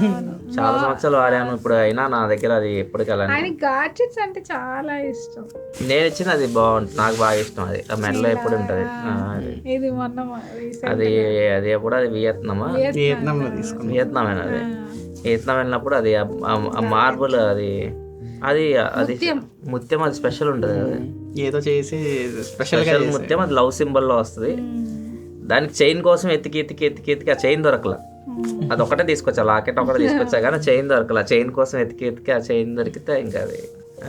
Speaker 2: చాలా సంవత్సరాలు వాడాను, ఇప్పుడు అయినా నా దగ్గర అది ఎప్పటికీ.
Speaker 1: ఆయన గాడ్జెట్స్ అంటే చాలా ఇష్టం.
Speaker 2: నేను ఇచ్చింది అది బాగుంటుంది, నాకు బాగా ఇష్టం. అది ఆ మెడలో ఎప్పుడు ఉంటుంది.
Speaker 1: ఇది మొన్న
Speaker 2: అది ఎప్పుడు అది వియత్నామేనా? అది వియత్నాం వెళ్ళినప్పుడు అది మార్బుల్ అది ముత్యం, అది స్పెషల్ ఉంటుంది కదా,
Speaker 3: ఏదో చేసి స్పెషల్
Speaker 2: ముత్యం. అది లవ్ సింబల్లో వస్తుంది. దానికి చైన్ కోసం ఎత్తికి ఆ చైన్ దొరకలా. అది ఒకటే తీసుకొచ్చా, లాకెట్ ఒకటే తీసుకొచ్చా, కానీ చైన్ దొరకలా. చైన్ కోసం ఎత్తికి ఆ చైన్ దొరికితే ఇంకా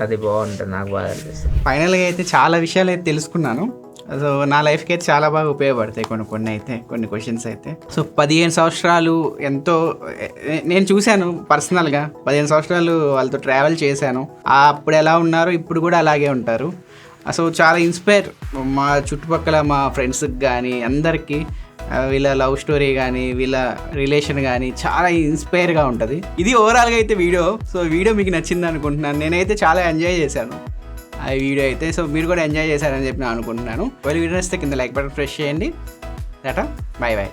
Speaker 2: అది బాగుంటుంది, నాకు బాగా అనిపిస్తుంది.
Speaker 3: ఫైనల్గా అయితే చాలా విషయాలు అయితే తెలుసుకున్నాను. సో నా లైఫ్కి అయితే చాలా బాగా ఉపయోగపడతాయి కొన్ని క్వశ్చన్స్ అయితే. సో 15 సంవత్సరాలు ఎంతో నేను చూశాను పర్సనల్గా. 15 సంవత్సరాలు వాళ్ళతో ట్రావెల్ చేశాను. అప్పుడు ఎలా ఉన్నారో ఇప్పుడు కూడా అలాగే ఉంటారు. సో చాలా ఇన్స్పైర్ మా చుట్టుపక్కల మా ఫ్రెండ్స్కి కానీ అందరికీ వీళ్ళ లవ్ స్టోరీ కానీ వీళ్ళ రిలేషన్ కానీ చాలా ఇన్స్పైర్గా ఉంటుంది. ఇది ఓవరాల్గా అయితే వీడియో. సో వీడియో మీకు నచ్చింది అనుకుంటున్నాను. నేనైతే చాలా ఎంజాయ్ చేశాను ఆ వీడియో అయితే. సో మీరు కూడా ఎంజాయ్ చేశారని చెప్పి నేను అనుకుంటున్నాను. వీడియో నచ్చితే కింద లైక్ బటన్ ప్రెస్ చేయండి. Tata, by by.